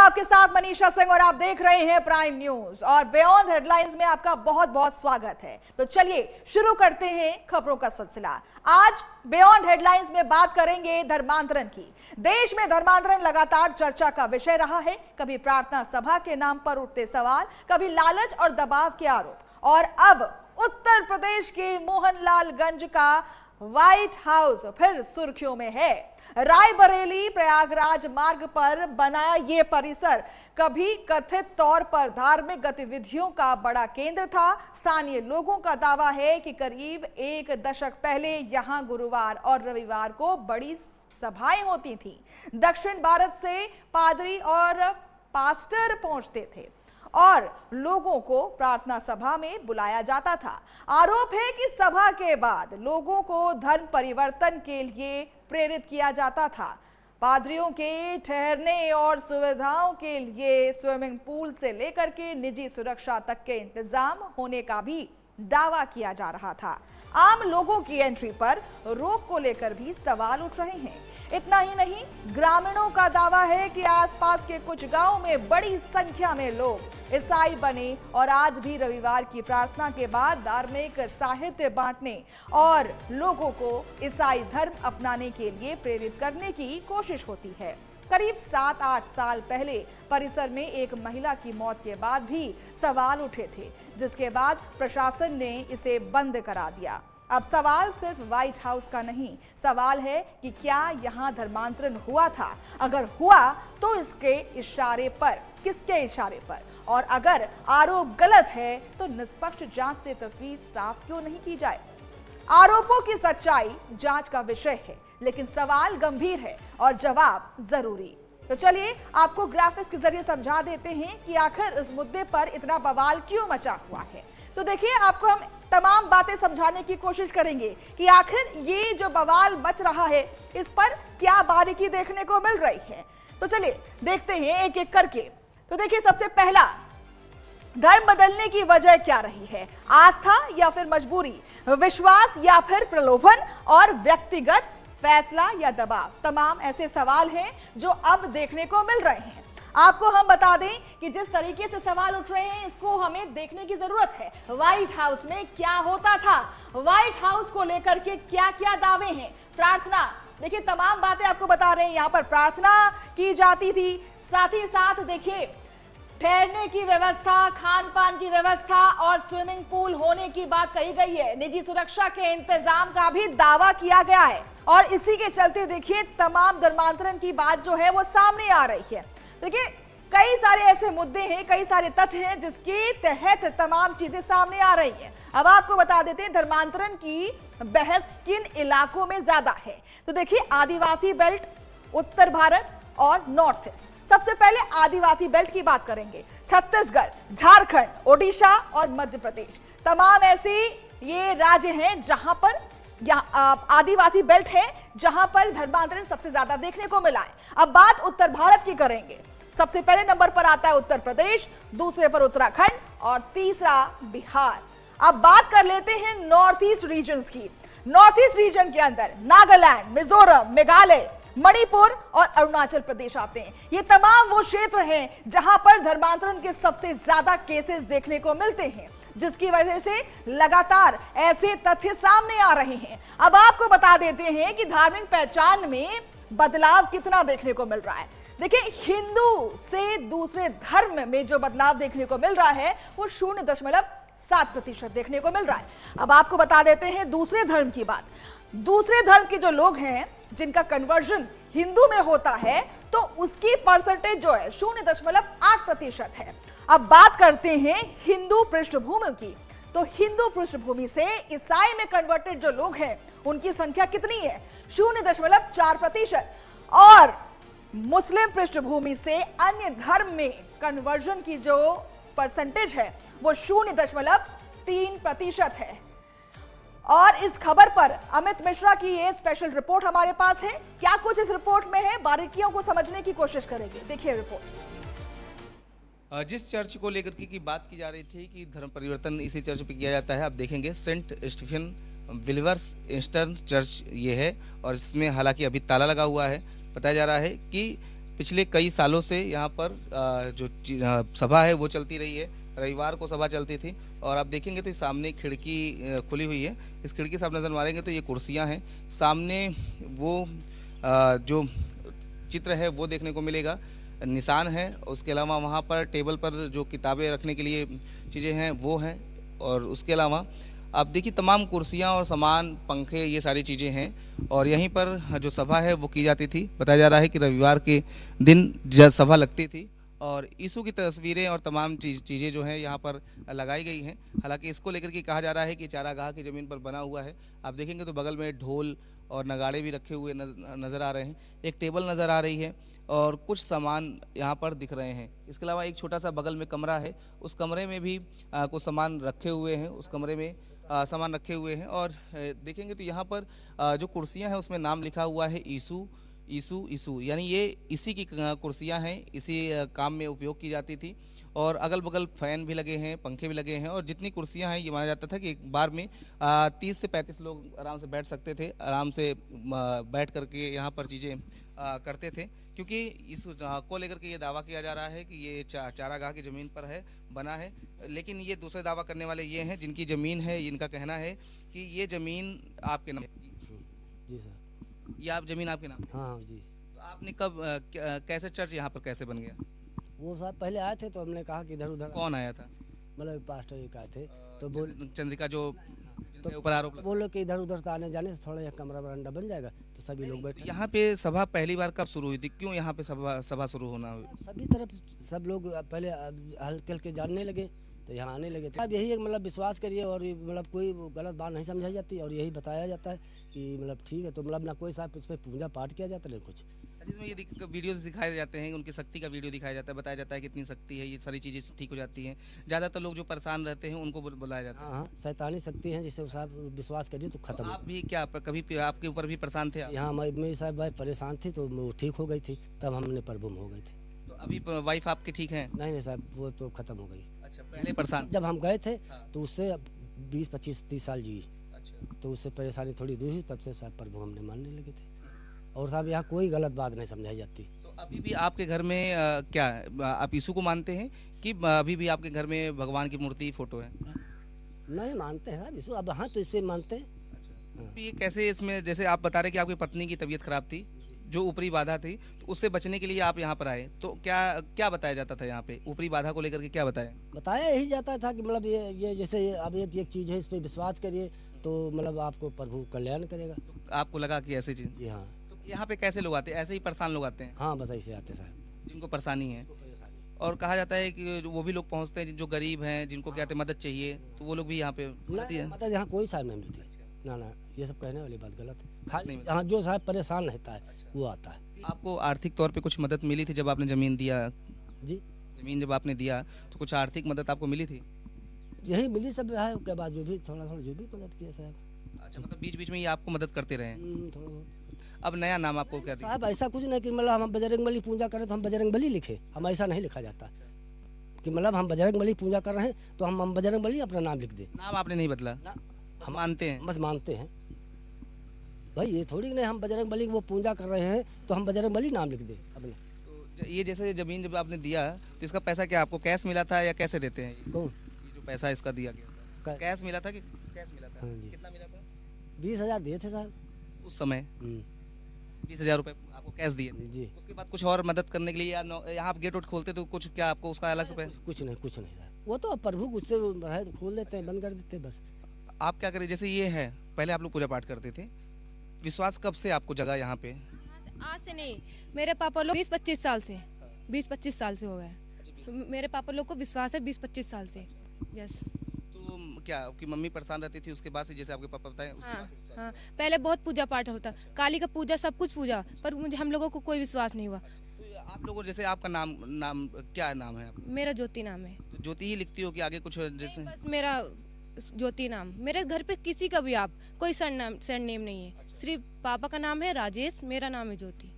आपके साथ मनीषा सिंह और आप देख रहे हैं प्राइम न्यूज और बियॉन्ड हेडलाइंस में आपका बहुत बहुत स्वागत है। तो चलिए शुरू करते हैं खबरों का सिलसिला। आज बियॉन्ड हेडलाइंस में बात करेंगे धर्मांतरण की। देश में धर्मांतरण लगातार चर्चा का विषय रहा है। कभी प्रार्थना सभा के नाम पर उठते सवाल, कभी लालच और दबाव के आरोप और अब उत्तर प्रदेश के मोहनलालगंज का व्हाइट हाउस फिर सुर्खियों में है। रायबरेली प्रयागराज मार्ग पर बना ये परिसर कभी कथित तौर पर धार्मिक गतिविधियों का बड़ा केंद्र था। स्थानीय लोगों का दावा है कि करीब एक दशक पहले यहां गुरुवार और रविवार को बड़ी सभाएं होती थीं। दक्षिण भारत से पादरी और पास्टर पहुंचते थे और लोगों को प्रार्थना सभा में बुलाया जाता था। आरोप है कि सभा के बाद लोगों को धर्म परिवर्तन के लिए प्रेरित किया जाता था। पादरियों के ठहरने और सुविधाओं के लिए स्विमिंग पूल से लेकर के निजी सुरक्षा तक के इंतजाम होने का भी दावा किया जा रहा था। आम लोगों की एंट्री पर रोक को लेकर भी सवाल उठ रहे हैं। इतना ही नहीं, ग्रामीणों का दावा है कि आसपास के कुछ गांवों में बड़ी संख्या में लोग ईसाई बने और आज भी रविवार की प्रार्थना के बाद धार्मिक साहित्य बांटने और लोगों को ईसाई धर्म अपनाने के लिए प्रेरित करने की कोशिश होती है। करीब 7-8 साल पहले परिसर में एक महिला की मौत के बाद भी सवाल उठे थे, जिसके बाद प्रशासन ने इसे बंद करा दिया। अब सवाल सिर्फ व्हाइट हाउस का नहीं, सवाल है कि क्या यहां धर्मांतरण हुआ था? अगर हुआ तो इसके इशारे पर, किसके इशारे पर? और अगर आरोप गलत है तो निष्पक्ष जांच से तस्वीर साफ क्यों नहीं की जाए? आरोपों की सच्चाई जांच का विषय है, लेकिन सवाल गंभीर है और जवाब जरूरी। तो चलिए आपको ग्राफिक्स के जरिए समझा देते हैं कि आखिर इस मुद्दे पर इतना बवाल क्यों मचा हुआ है। तो देखिए, आपको हम तमाम बातें समझाने की कोशिश करेंगे कि आखिर ये जो बवाल मच रहा है इस पर क्या बारीकी देखने को मिल रही है। तो चलिए देखते हैं एक एक करके। तो देखिए, सबसे पहला, धर्म बदलने की वजह क्या रही है? आस्था या फिर मजबूरी, विश्वास या फिर प्रलोभन और व्यक्तिगत फैसला या दबाव? तमाम ऐसे सवाल हैं जो अब देखने को मिल रहे हैं। आपको हम बता दें कि जिस तरीके से सवाल उठ रहे हैं इसको हमें देखने की जरूरत है। व्हाइट हाउस में क्या होता था? व्हाइट हाउस को लेकर के क्या क्या दावे हैं? प्रार्थना, देखिए तमाम बातें आपको बता रहे हैं। यहाँ पर प्रार्थना की जाती थी, साथ ही साथ देखिए ठहरने की व्यवस्था, खान पान की व्यवस्था और स्विमिंग पूल होने की बात कही गई है। निजी सुरक्षा के इंतजाम का भी दावा किया गया है और इसी के चलते देखिए तमाम धर्मांतरण की बात जो है वो सामने आ रही है। देखिए, कई सारे ऐसे मुद्दे हैं, कई सारे तथ्य हैं जिसके तहत तमाम चीजें सामने आ रही हैं। अब आपको बता देते हैं धर्मांतरण की बहस किन इलाकों में ज्यादा है। तो देखिए, आदिवासी बेल्ट, उत्तर भारत और नॉर्थ ईस्ट। सबसे पहले आदिवासी बेल्ट की बात करेंगे। छत्तीसगढ़, झारखंड, ओडिशा और मध्य प्रदेश, तमाम ऐसे ये राज्य हैं जहां पर आदिवासी बेल्ट है, जहां पर धर्मांतरण सबसे ज्यादा देखने को मिला है। अब बात उत्तर भारत की करेंगे। सबसे पहले नंबर पर आता है उत्तर प्रदेश, दूसरे पर उत्तराखंड और तीसरा बिहार। अब बात कर लेते हैं नॉर्थ ईस्ट रीजन की। नॉर्थ ईस्ट रीजन के अंदर नागालैंड, मिजोरम, मेघालय, मणिपुर और अरुणाचल प्रदेश आते हैं। ये तमाम वो क्षेत्र हैं जहां पर धर्मांतरण के सबसे ज्यादा केसेस देखने को मिलते हैं, जिसकी वजह से लगातार ऐसे तथ्य सामने आ रहे हैं। अब आपको बता देते हैं कि धार्मिक पहचान में बदलाव कितना देखने को मिल रहा है। देखिए, हिंदू से दूसरे धर्म में जो बदलाव देखने को मिल रहा है वो 0.7% देखने को मिल रहा है। अब आपको बता देते हैं दूसरे धर्म की बात। दूसरे धर्म के जो लोग हैं जिनका कन्वर्जन हिंदू में होता है तो उसकी परसेंटेज जो है 0.8% है। अब बात करते हैं हिंदू पृष्ठभूमि की। तो हिंदू पृष्ठभूमि से ईसाई में कन्वर्टेड जो लोग हैं उनकी संख्या कितनी है? 0.4%। और मुस्लिम पृष्ठभूमि से अन्य धर्म में कन्वर्जन की जो परसेंटेज है वो 0.3% है। और इस खबर पर अमित मिश्रा की ये स्पेशल रिपोर्ट हमारे पास है। क्या कुछ इस रिपोर्ट में है, बारीकियों को समझने की कोशिश करेंगे। देखिए रिपोर्ट। जिस चर्च को लेकर की बात की जा रही थी कि धर्म परिवर्तन इसी चर्च पे किया जाता है, आप देखेंगे saint Stephen believers eastern church ये है और इसमें हालांकि अभी ताला लगा हुआ है। बताया जा रहा है कि पिछले कई सालों से यहाँ पर सभा है वो चलती रही है। रविवार को सभा चलती थी और आप देखेंगे तो इस सामने एक खिड़की खुली हुई है। इस खिड़की से आप नज़र मारेंगे तो ये कुर्सियाँ हैं। सामने वो जो चित्र है वो देखने को मिलेगा, निशान है। उसके अलावा वहाँ पर टेबल पर जो किताबें रखने के लिए चीज़ें हैं वो हैं, और उसके अलावा आप देखिए तमाम कुर्सियाँ और सामान, पंखे, ये सारी चीज़ें हैं। और यहीं पर जो सभा है वो की जाती थी। बताया जा रहा है कि रविवार के दिन जब सभा लगती थी और यीशु की तस्वीरें और तमाम चीज़ें जो हैं यहाँ पर लगाई गई हैं। हालांकि इसको लेकर के कहा जा रहा है कि चारागाह की ज़मीन पर बना हुआ है। आप देखेंगे तो बगल में ढोल और नगाड़े भी रखे हुए नज़र आ रहे हैं। एक टेबल नज़र आ रही है और कुछ सामान यहाँ पर दिख रहे हैं। इसके अलावा एक छोटा सा बगल में कमरा है, उस कमरे में भी कुछ सामान रखे हुए हैं। उस कमरे में सामान रखे हुए हैं और देखेंगे तो यहाँ पर जो कुर्सियाँ हैं उसमें नाम लिखा हुआ है यीशु यीशु यीशु, यानी ये इसी की कुर्सियाँ हैं, इसी काम में उपयोग की जाती थी। और अगल बगल फ़ैन भी लगे हैं, पंखे भी लगे हैं और जितनी कुर्सियाँ हैं ये माना जाता था कि एक बार में 30 से 35 लोग आराम से बैठ सकते थे। आराम से बैठ करके यहाँ पर चीज़ें करते थे, क्योंकि इस को लेकर के ये दावा किया जा रहा है कि ये चारागाह की ज़मीन पर है, बना है। लेकिन ये दूसरे दावा करने वाले ये हैं जिनकी ज़मीन है, इनका कहना है कि ये ज़मीन आपके नाम है। जी सर। ये आप ज़मीन आपके नाम है? हाँ जी। तो आपने कब कैसे चर्च यहाँ पर कैसे बन गया? वो साहब पहले आए थे तो हमने कहा कि इधर उधर, कौन आया था? मतलब पास्टर एक आए थे तो बोल चंद्रिका जो जिनके ऊपर आरोप लगा। बोलो कि इधर उधर तो आने जाने से थोड़ा यह कमरा बरामदा बन जाएगा तो सभी लोग बैठे। यहाँ पे सभा पहली बार कब शुरू हुई थी? क्यों यहाँ पे सभा शुरू होना हुई? सभी तरफ सब लोग पहले हल्के हल्के जानने लगे तो यहाँ आने लगे थे। अब यही एक मतलब विश्वास करिए और मतलब कोई गलत बात नहीं समझाई जाती और यही बताया जाता है कि मतलब ठीक है, तो मतलब ना कोई साहब इस पर पूजा पाठ किया जाता नहीं कुछ। जिसमें ये वीडियो दिखाए जाते हैं, उनकी शक्ति का वीडियो दिखाया जाता है, बताया जाता है कितनी शक्ति है, ये सारी चीज़ें ठीक हो जाती हैं। ज़्यादातर लोग जो परेशान रहते हैं उनको बुलाया जाता है। हाँ हाँ, शैतानी शक्ति है जिसे साहब विश्वास करिए तो खत्म हो आप भी क्या कभी आपके ऊपर भी परेशान थे आप? यहाँ मेरी साहब भाई परेशान थी तो वो ठीक हो गई थी, तब हमने प्रभु में हो गए थे। तो अभी वाइफ आपकी ठीक है? नहीं साहब, वो तो खत्म हो गई। अच्छा, पहले परेशान? जब हम गए थे हाँ। तो उससे 20 25 30 साल जी, अच्छा, तो उससे परेशानी थोड़ी दूर हुई, तब से साहब प्रभु हमने मानने लगे थे। और साहब यहाँ कोई गलत बात नहीं समझाई जाती। तो अभी भी आपके घर में क्या आप यीशु को मानते हैं कि अभी भी आपके घर में भगवान की मूर्ति फोटो है? नहीं मानते हैं साहब यीशु, अब हाँ तो इसमें मानते हैं। तो ये कैसे, इसमें जैसे आप बता रहे कि आपकी पत्नी की तबीयत खराब थी, जो ऊपरी बाधा थी, तो उससे बचने के लिए आप यहाँ पर आए, तो क्या क्या बताया जाता था यहाँ पे? ऊपरी बाधा को लेकर के क्या बताया? बताया यही जाता था कि मतलब ये जैसे अब एक चीज़ है, इस पर विश्वास करिए तो मतलब आपको प्रभु कल्याण करेगा। तो आपको लगा कि ऐसी चीज़? जी हाँ। तो यहाँ पे कैसे लोग आते हैं? ऐसे ही परेशान लोग आते हैं हाँ बस ऐसे आते साहब जिनको परेशानी है? और कहा जाता है कि वो भी लोग पहुँचते हैं जो गरीब हैं, जिनको क्या मदद चाहिए, तो वो लोग भी यहाँ पे मिलती है? मतलब यहाँ कोई साहब नहीं मिलती। ना ना, ये सब कहने वाली बात गलत है। खाली नहीं यहाँ जो साहब परेशान रहता है वो आता है। आपको आर्थिक तौर पे कुछ मदद मिली थी जब आपने ज़मीन दिया? जी ज़मीन जब आपने दिया तो कुछ आर्थिक मदद आपको मिली थी? यही मिली सब है, उसके बाद जो भी थोड़ा थोड़ा जो भी मदद किया साहब। अच्छा, मतलब बीच बीच में ये आपको मदद करते रहे हैं। थोड़ा बहुत। अब नया नाम आपको क्या दिया? साहब ऐसा कुछ नहीं कि मतलब हम बजरंगबली पूजा करें तो हम बजरंगबली लिखे, हम ऐसा नहीं लिखा जाता कि मतलब हम बजरंगबली पूजा कर रहे हैं तो हम बजरंगबली अपना नाम लिख दें। नाम आपने नहीं बदला? ना, हम मानते हैं। बस मानते हैं भाई, ये थोड़ी नहीं हम बजरंगबली की वो पूजा कर रहे हैं तो हम बजरंगबली नाम लिख दें अपने। तो ये जैसे ज़मीन जब आपने दिया तो इसका पैसा क्या आपको कैश मिला था या कैसे देते हैं? कौन? ये जो पैसा इसका दिया गया था, कैश मिला था कि कैश मिला था? हाँ जी। कितना मिला था 20,000 दिए थे साहब उस समय? 20,000 रुपये आपको कैश दिए थे। जी। उसके बाद कुछ और मदद करने के लिए या यहाँ आप गेट वेट खोलते तो कुछ क्या आपको उसका अलग से पैसा? कुछ नहीं साहब, वो तो प्रभु गुस्से में रहे तो खोल देते हैं, बंद कर देते हैं बस। आप क्या करें, जैसे ये है, पहले आप लोग पूजा पाठ करते थे, विश्वास कब से आपको जगा यहाँ पे? आज से नहीं, मेरे पापा लोग 20-25 साल से 20-25 साल से हो गए। तो मेरे पापा लोग को विश्वास है 20-25 साल से। यस। तो क्या आपकी मम्मी परेशान रहती थी उसके बाद से, जैसे आपके पापा बताए उसके हाँ बाद से विश्वास? हाँ, पहले बहुत पूजा पाठ होता, काली का पूजा, सब कुछ पूजा, पर मुझे हम लोगों को कोई विश्वास नहीं हुआ। तो आप लोगों, जैसे आपका नाम क्या नाम है आपका? मेरा ज्योति नाम है। तो ज्योति ही लिखती हो कि आगे कुछ जैसे? बस मेरा ज्योति नाम। मेरे घर पे किसी का भी आप कोई सरनेम नहीं है, सिर्फ पापा का नाम है राजेश, मेरा नाम है ज्योति।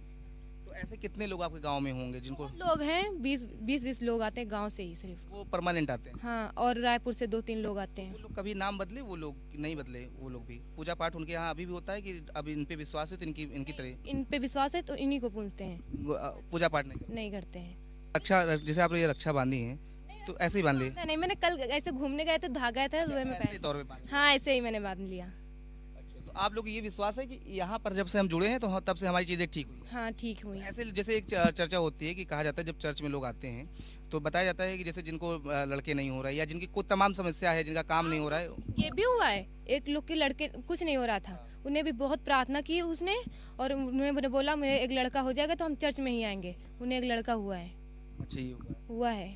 तो ऐसे कितने लोग आपके गांव में होंगे जिनको लोग हैं 20 लोग आते हैं गांव से ही सिर्फ। वो परमानेंट आते हैं? हाँ, और रायपुर से 2-3 लोग आते वो हैं। लोग कभी नाम बदले, वो लोग कि नहीं बदले? वो लोग भी पूजा पाठ उनके यहाँ अभी भी होता है कि अब इन पे विश्वास है तो इनकी इनकी तरह इन पे विश्वास है तो इन्हीं को पूछते हैं, पूजा पाठ नहीं करते? नहीं करते हैं। रक्षा, जैसे आप ये रक्षा बांधी है तो ऐसे ही बांध ली? नहीं, मैंने कल ऐसे घूमने गए थे, धागा था सुबह में ऐसे पहन। तौर पे बांध ली? हाँ, ऐसे ही मैंने बांध लिया। अच्छा, तो आप लोग को ये विश्वास है कि यहाँ पर जब से हम जुड़े हैं तो तब से हमारी चीज़ें ठीक हुई हैं? हाँ, ठीक हुई। ऐसे जैसे एक चर्चा होती है कि कहा जाता है जब चर्च में लोग आते हैं तो बताया जाता है कि जैसे जिनको लड़के नहीं हो रहा है या जिनकी कोई तमाम समस्या है, जिनका काम नहीं हो रहा है। ये भी हुआ है, एक लोग के लड़के कुछ नहीं हो रहा था, उन्हें भी बहुत प्रार्थना की उसने, और उन्हें बोला मेरे एक लड़का हो जाएगा तो हम चर्च में ही आएंगे, उन्हें एक लड़का हुआ है। अच्छा, ये हुआ हुआ है,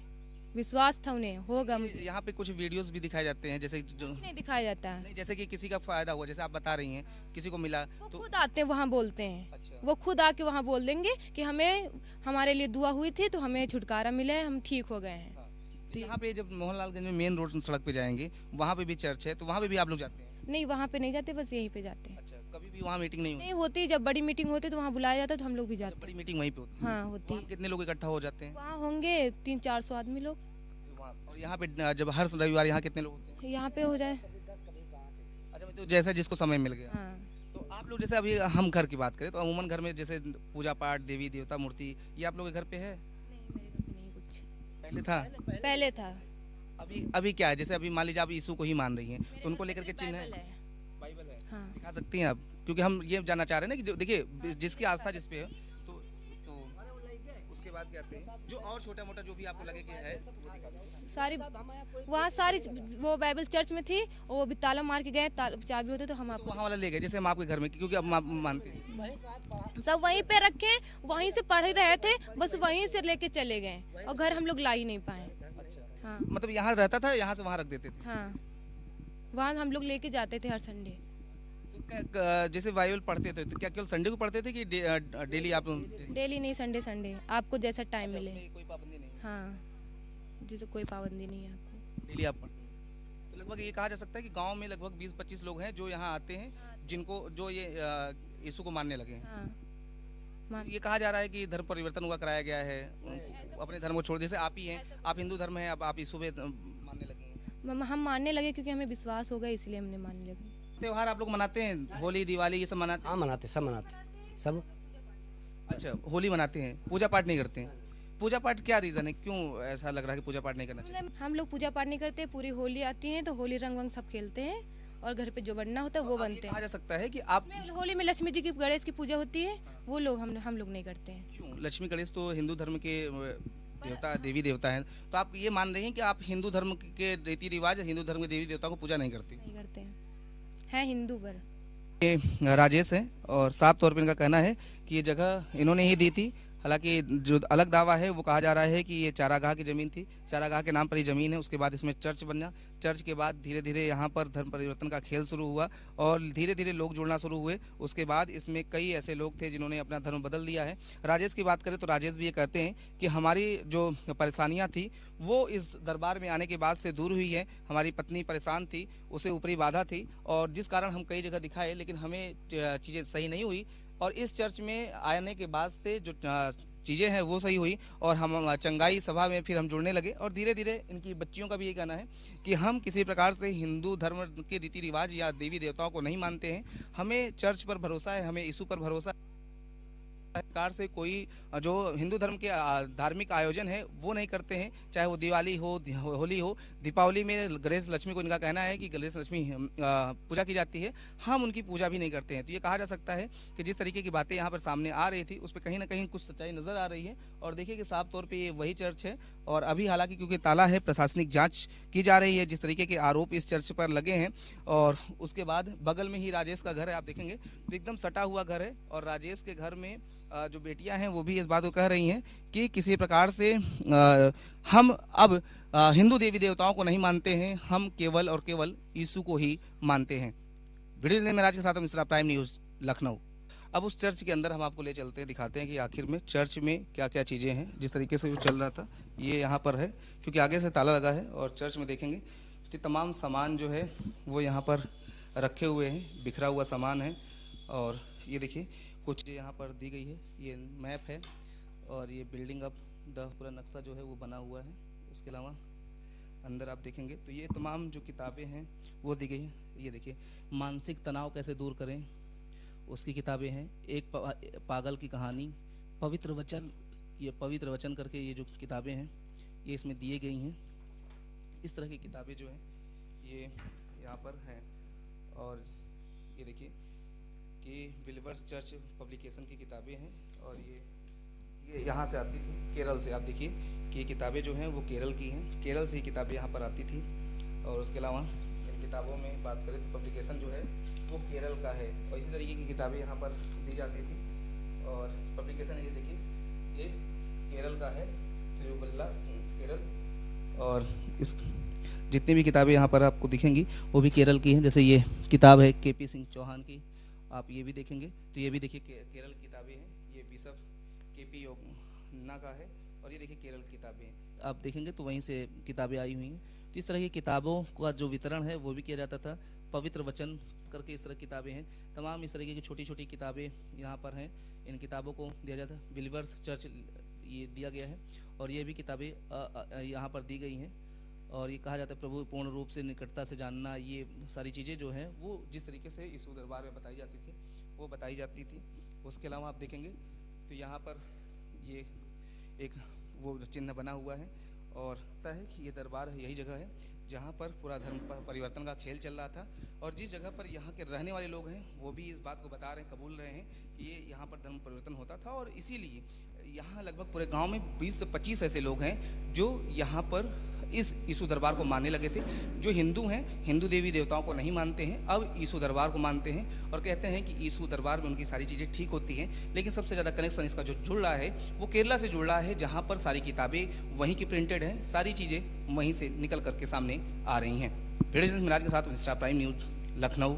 विश्वास था उन्हें, होगा। है। मुझे यहाँ पे कुछ वीडियोस भी दिखाए जाते हैं जैसे जो कुछ नहीं दिखाया जाता है। नहीं, जैसे कि किसी का फायदा हुआ, जैसे आप बता रही हैं किसी को मिला वो तो खुद आते हैं वहाँ बोलते हैं, अच्छा, वो खुद आके वहाँ बोल देंगे कि हमें हमारे लिए दुआ हुई थी तो हमें छुटकारा मिला है, हम ठीक हो गए हैं। हाँ। तो यहाँ पे जब मोहनलालगंज में मेन रोड सड़क पे जाएंगे वहाँ पे भी चर्च है, तो वहाँ पे भी आप लोग जाते हैं? नहीं, वहाँ पे नहीं जाते, बस यहीं पे जाते हैं। अच्छा, कभी भी वहाँ मीटिंग नहीं नहीं होती? होती, जब बड़ी मीटिंग होती तो वहाँ बुलाया जाता तो हम लोग भी अच्छा, जाते बड़ी मीटिंग वहीं पे होती हैं। है? हाँ, होती वहाँ है। कितने लोग इकट्ठा हो जाते हैं वहाँ होंगे 300-400 आदमी लोग। वहाँ? और यहाँ पे जब हर रविवार यहाँ कितने लोग होते हैं? यहाँ पे हो जाए। अच्छा, तो जैसा जिसको समय मिल गया। हाँ, तो आप लोग जैसे अभी हम घर की बात करें तो अमूमन घर में जैसे पूजा पाठ, देवी देवता, मूर्ति, ये आप लोग के घर पे है? नहीं, मेरे घर पे नहीं कुछ। पहले था? पहले था। अभी क्या है? जैसे अभी मान लीजिए आप यीशु को ही मान रही हैं तो उनको लेकर के चिन्ह है? बाइबल है। बाइबल है? हाँ, दिखा सकती हैं आप? क्योंकि हम ये जानना चाह रहे हैं ना कि देखिए जिसकी आस्था जिस पे है तो उसके बाद क्या आते हैं जो और छोटा मोटा जो भी आपको लगे कि है वो दिखा दीजिए। सारी वहाँ सारी वो बाइबल चर्च में थी, और वो भी ताला मार के गए, चाबी होते तो हम तो आपको वहाँ वाला ले गए जैसे हम आपके घर में, क्योंकि अब आप मानते हैं। सब वहीं पे रखे, वहीं से पढ़ रहे थे, बस वहीं से लेके चले गए, और घर हम लोग ला ही नहीं पाए। अच्छा, हाँ, मतलब यहाँ रहता था, यहाँ से वहाँ रख देते थे? हाँ, वहाँ हम लोग लेके जाते थे हर संडे। तो जैसे बाइबल पढ़ते थे तो क्या केवल संडे को पढ़ते थे कि डेली आप? डेली नहीं, संडे संडे, आपको जैसा टाइम मिले। उसमें कोई पाबंदी नहीं है? हाँ, जैसे कोई पाबंदी नहीं है आपको। डेली आप पढ़ते हैं? तो लगभग ये कहा जा सकता है कि गांव में लगभग 20-25 लोग हैं जो यहाँ आते हैं, जिनको जो ये यीशु को मानने लगे हैं। हाँ, ये कहा जा रहा है कि धर्म परिवर्तन हुआ कराया गया है, अपने धर्म को छोड़, जैसे आप ही हैं, आप हिंदू धर्म है, अब आप यीशु पे मानने लगे हैं। हम मानने लगे क्योंकि हमें विश्वास हो गया, इसलिए हमने मानने लगे। त्योहार आप लोग मनाते हैं? होली, दिवाली, ये सब मनाते हैं? हाँ मनाते, सब मनाते सब। अच्छा, होली मनाते हैं, पूजा पाठ नहीं करते हैं? पूजा पाठ क्या रीज़न है, क्यों ऐसा लग रहा है कि पूजा पाठ नहीं करना चाहिए? हम लोग पूजा पाठ नहीं करते, पूरी होली आती है तो होली रंग वंग सब खेलते हैं, और घर पे जो बनना होता है वो अब ये बनते कहा हैं। जा सकता है कि आप होली में लक्ष्मी जी की, गणेश की पूजा होती है, वो लोग हम लोग नहीं करते हैं। क्यों? लक्ष्मी गणेश तो हिंदू धर्म के देवता, देवी देवता हैं, तो आप ये मान रही हैं कि आप हिंदू धर्म के रीति रिवाज, हिंदू धर्म के देवी देवता को पूजा नहीं करती? नहीं करते हैं, है हिंदू पर। ये राजेश हैं और साफ तौर पर इनका कहना है कि ये जगह इन्होंने ही दी थी। हालांकि जो अलग दावा है वो कहा जा रहा है कि ये चारागाह की ज़मीन थी, चारागाह के नाम पर ही ज़मीन है। उसके बाद इसमें चर्च बना, चर्च के बाद धीरे धीरे यहाँ पर धर्म परिवर्तन का खेल शुरू हुआ और धीरे धीरे लोग जुड़ना शुरू हुए। उसके बाद इसमें कई ऐसे लोग थे जिन्होंने अपना धर्म बदल दिया है। राजेश की बात करें तो राजेश भी ये कहते हैं कि हमारी जो परेशानियाँ थी वो इस दरबार में आने के बाद से दूर हुई है। हमारी पत्नी परेशान थी, उसे ऊपरी बाधा थी, और जिस कारण हम कई जगह दिखाए लेकिन हमें चीज़ें सही नहीं हुई, और इस चर्च में आने के बाद से जो चीज़ें हैं वो सही हुई और हम चंगाई सभा में फिर हम जुड़ने लगे। और धीरे धीरे इनकी बच्चियों का भी ये कहना है कि हम किसी प्रकार से हिंदू धर्म के रीति रिवाज या देवी देवताओं को नहीं मानते हैं, हमें चर्च पर भरोसा है, हमें यीशु पर भरोसा है। प्रकार से कोई जो हिंदू धर्म के धार्मिक आयोजन है वो नहीं करते हैं, चाहे वो दिवाली हो, होली हो। दीपावली में गणेश लक्ष्मी को इनका कहना है कि गणेश लक्ष्मी पूजा की जाती है, हम उनकी पूजा भी नहीं करते हैं। तो ये कहा जा सकता है कि जिस तरीके की बातें यहाँ पर सामने आ रही थी उस पर कहीं ना कहीं कुछ सच्चाई नज़र आ रही है। और देखिए कि साफ तौर पर ये वही चर्च है, और अभी हालांकि क्योंकि ताला है, प्रशासनिक जाँच की जा रही है जिस तरीके के आरोप इस चर्च पर लगे हैं। और उसके बाद बगल में ही राजेश का घर है, आप देखेंगे तो एकदम सटा हुआ घर है। और राजेश के घर में जो बेटियां हैं वो भी इस बात को कह रही हैं कि किसी प्रकार से हम अब हिंदू देवी देवताओं को नहीं मानते हैं, हम केवल और केवल यीशु को ही मानते हैं। वीडियो में राज के साथ मिश्रा, प्राइम न्यूज़, लखनऊ। अब उस चर्च के अंदर हम आपको ले चलते हैं, दिखाते हैं कि आखिर में चर्च में क्या क्या चीज़ें हैं। जिस तरीके से वो चल रहा था ये यहाँ पर है, क्योंकि आगे से ताला लगा है। और चर्च में देखेंगे तो तमाम सामान जो है वो यहाँ पर रखे हुए हैं, बिखरा हुआ सामान है। और ये देखिए कुछ यहाँ पर दी गई है। ये मैप है और ये बिल्डिंग अब पूरा नक्शा जो है वो बना हुआ है। इसके अलावा अंदर आप देखेंगे तो ये तमाम जो किताबें हैं वो दी गई हैं। ये देखिए, मानसिक तनाव कैसे दूर करें उसकी किताबें हैं। एक पागल की कहानी, पवित्र वचन, ये पवित्र वचन करके ये जो किताबें हैं ये इसमें दिए गई हैं। इस तरह की किताबें जो हैं ये यहाँ पर हैं। और ये देखिए कि बिलीवर्स चर्च पब्लिकेशन की किताबें हैं और ये यहाँ से आती थी, केरल से। आप देखिए कि ये किताबें जो हैं वो केरल की हैं, केरल से ये किताबें यहाँ पर आती थी। और उसके अलावा इन किताबों में बात करें तो पब्लिकेशन जो है वो केरल का है और इसी तरीके की किताबें यहाँ पर दी जाती थी। और पब्लिकेशन ये देखिए ये केरल का है, तिरुवल्ला केरल। और इस जितनी भी किताबें यहाँ पर आपको दिखेंगी वो भी केरल की हैं। जैसे ये किताब है KP सिंह चौहान की, आप ये भी देखेंगे तो ये भी देखिए केरल की किताबें हैं। ये बिशप KP योगना का है और ये देखिए केरल की किताबें हैं। आप देखेंगे तो वहीं से किताबें आई हुई हैं। तो इस तरह की किताबों का जो वितरण है वो भी किया जाता था। पवित्र वचन करके इस तरह की किताबें हैं। तमाम इस तरीके की छोटी छोटी किताबें यहाँ पर हैं। इन किताबों को दिया जाता है। बिलीवर्स चर्च ये दिया गया है और ये भी किताबें यहाँ पर दी गई हैं। और ये कहा जाता है प्रभु पूर्ण रूप से निकटता से जानना, ये सारी चीज़ें जो हैं वो जिस तरीके से इस दरबार में बताई जाती थी वो बताई जाती थी। उसके अलावा आप देखेंगे तो यहाँ पर ये एक वो चिन्ह बना हुआ है और कहता है कि ये दरबार यही जगह है जहाँ पर पूरा धर्म परिवर्तन का खेल चल रहा था। और जिस जगह पर यहाँ के रहने वाले लोग हैं वो भी इस बात को बता रहे हैं, कबूल रहे हैं कि ये यहाँ पर धर्म परिवर्तन होता था। और इसीलिए यहाँ लगभग पूरे गांव में 20 से 25 ऐसे लोग हैं जो यहाँ पर इस यीशु दरबार को मानने लगे थे। जो हिंदू हैं, हिंदू देवी देवताओं को नहीं मानते हैं, अब यीशु दरबार को मानते हैं और कहते हैं कि यीशु दरबार में उनकी सारी चीज़ें ठीक होती हैं। लेकिन सबसे ज़्यादा कनेक्शन इसका जो जुड़ रहा है वो केरला से जुड़ रहा है, जहाँ पर सारी किताबें वहीं की प्रिंटेड हैं, सारी चीज़ें वहीं से निकल करके सामने आ रही हैं। वीडियो मिराज के साथ स्टार प्राइम न्यूज़ लखनऊ।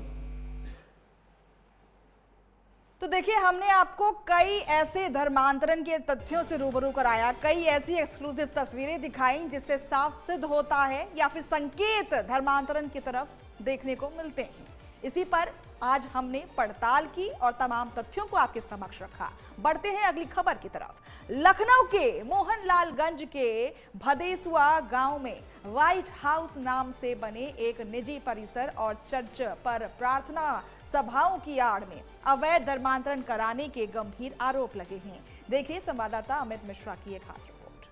तो देखिए, हमने आपको कई ऐसे धर्मांतरण के तथ्यों से रूबरू कराया, कई ऐसी एक्सक्लूसिव तस्वीरें दिखाई जिससे साफ सिद्ध होता है या फिर संकेत धर्मांतरण की तरफ देखने को मिलते हैं। इसी पर आज हमने पड़ताल की और तमाम तथ्यों को आपके समक्ष रखा। बढ़ते हैं अगली खबर की तरफ। लखनऊ के मोहनलालगंज के भदेसुआ गांव में व्हाइट हाउस नाम से बने एक निजी परिसर और चर्च पर प्रार्थना सभाओं की आड़ में अवैध धर्मांतरण कराने के गंभीर आरोप लगे हैं। देखिए संवाददाता अमित मिश्रा की एक खास रिपोर्ट।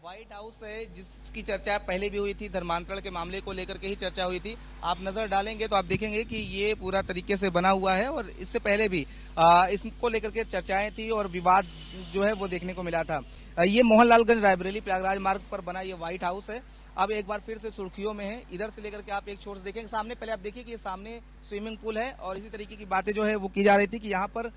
व्हाइट हाउस है जिसकी चर्चा पहले भी हुई थी, धर्मांतरण के मामले को लेकर के ही चर्चा हुई थी। आप नजर डालेंगे तो आप देखेंगे कि ये पूरा तरीके से बना हुआ है और इससे पहले भी इसको लेकर के चर्चाएं थी और विवाद जो है वो देखने को मिला था। ये मोहनलालगंज रायबरेली प्रयागराज मार्ग पर बना ये व्हाइट हाउस है। अब एक बार फिर से सुर्खियों में है। इधर से लेकर के आप एक छोर से देखेंगे सामने, पहले आप देखिए कि ये सामने स्विमिंग पूल है और इसी तरीके की बातें जो है वो की जा रही थी कि यहाँ पर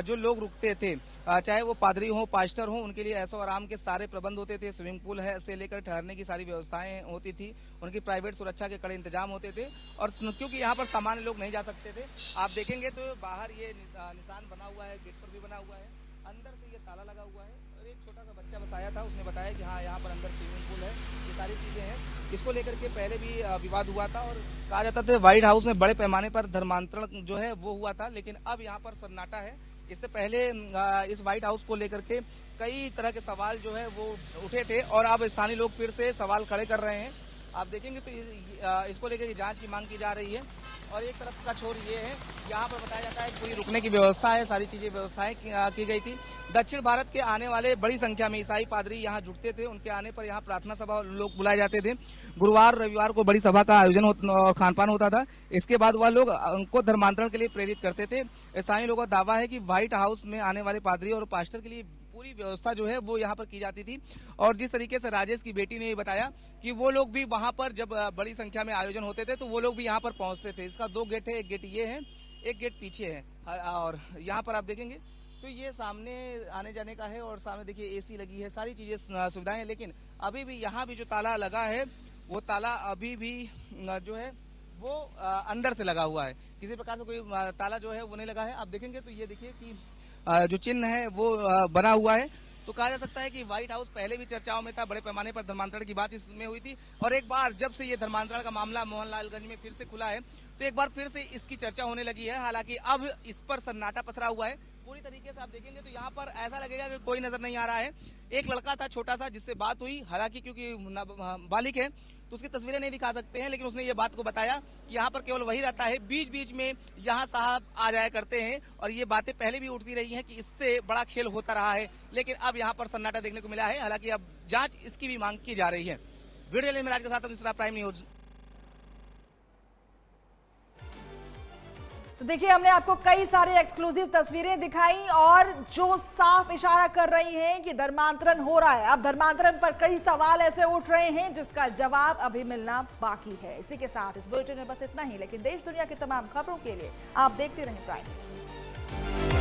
जो लोग रुकते थे, चाहे वो पादरी हो, पास्टर हो, उनके लिए ऐशो आराम के सारे प्रबंध होते थे। स्विमिंग पूल है से लेकर ठहरने की सारी व्यवस्थाएं होती थी, उनकी प्राइवेट सुरक्षा के कड़े इंतजाम होते थे। और क्योंकि यहाँ पर सामान्य लोग नहीं जा सकते थे, आप देखेंगे तो बाहर ये निशान बना हुआ है, गेट पर भी बना हुआ है, अंदर से ये ताला लगा हुआ है। और एक छोटा सा बच्चा बस आया था, उसने बताया कि हाँ यहाँ पर अंदर स्विमिंग पूल है, ये सारी चीज़ें हैं। इसको लेकर के पहले भी विवाद हुआ था और कहा जाता था व्हाइट हाउस में बड़े पैमाने पर धर्मांतरण जो है वो हुआ था, लेकिन अब यहाँ पर सन्नाटा है। इससे पहले इस व्हाइट हाउस को लेकर के कई तरह के सवाल जो है वो उठे थे और अब स्थानीय लोग फिर से सवाल खड़े कर रहे हैं। आप देखेंगे तो इसको लेकर जांच की मांग की जा रही है। और एक तरफ का छोर ये है, यहाँ पर बताया जाता है पूरी रुकने की व्यवस्था है, सारी चीजें व्यवस्थाएं की गई थी। दक्षिण भारत के आने वाले बड़ी संख्या में ईसाई पादरी यहाँ जुटते थे, उनके आने पर यहाँ प्रार्थना सभा लोग बुलाए जाते थे। गुरुवार रविवार को बड़ी सभा का आयोजन और खानपान होता था। इसके बाद वह लोग उनको धर्मांतरण के लिए प्रेरित करते थे। स्थानीय लोगों का दावा है कि व्हाइट हाउस में आने वाले पादरी और पास्टर के लिए पूरी व्यवस्था जो है वो यहाँ पर की जाती थी। और जिस तरीके से राजेश की बेटी ने ये बताया कि वो लोग भी वहाँ पर जब बड़ी संख्या में आयोजन होते थे तो वो लोग भी यहाँ पर पहुँचते थे। इसका 2 गेट है, एक गेट ये है, एक गेट पीछे है। और यहाँ पर आप देखेंगे तो ये सामने आने जाने का है और सामने देखिए AC लगी है, सारी चीज़ें सुविधाएं हैं। लेकिन अभी भी यहाँ भी जो ताला लगा है वो ताला अभी भी जो है वो अंदर से लगा हुआ है, किसी प्रकार से कोई ताला जो है वो नहीं लगा है। आप देखेंगे तो ये देखिए कि जो चिन्ह है वो बना हुआ है। तो कहा जा सकता है कि व्हाइट हाउस पहले भी चर्चाओं में था, बड़े पैमाने पर धर्मांतरण की बात इसमें हुई थी। और एक बार जब से ये धर्मांतरण का मामला मोहनलालगंज में फिर से खुला है तो तो एक बार फिर से इसकी चर्चा होने लगी है। हालांकि अब इस पर सन्नाटा पसरा हुआ है। पूरी तरीके से आप देखेंगे तो यहाँ पर ऐसा लगेगा कि कोई नजर नहीं आ रहा है। एक लड़का था छोटा सा जिससे बात हुई, हालांकि क्योंकि बालिक है तो उसकी तस्वीरें नहीं दिखा सकते हैं, लेकिन उसने ये बात को बताया कि यहाँ पर केवल वही रहता है, बीच बीच में यहाँ साहब आ जाया करते हैं। और ये बातें पहले भी उठती रही हैं कि इससे बड़ा खेल होता रहा है, लेकिन अब यहाँ पर सन्नाटा देखने को मिला है। हालांकि अब जांच इसकी भी मांग की जा रही है। वीडियो में राज के साथ मिश्रा, प्राइम न्यूज। तो देखिए, हमने आपको कई सारे एक्सक्लूसिव तस्वीरें दिखाई और जो साफ इशारा कर रही हैं कि धर्मांतरण हो रहा है। अब धर्मांतरण पर कई सवाल ऐसे उठ रहे हैं जिसका जवाब अभी मिलना बाकी है। इसी के साथ इस बुलेटिन में बस इतना ही, लेकिन देश दुनिया की तमाम खबरों के लिए आप देखते रहें प्राइम न्यूज।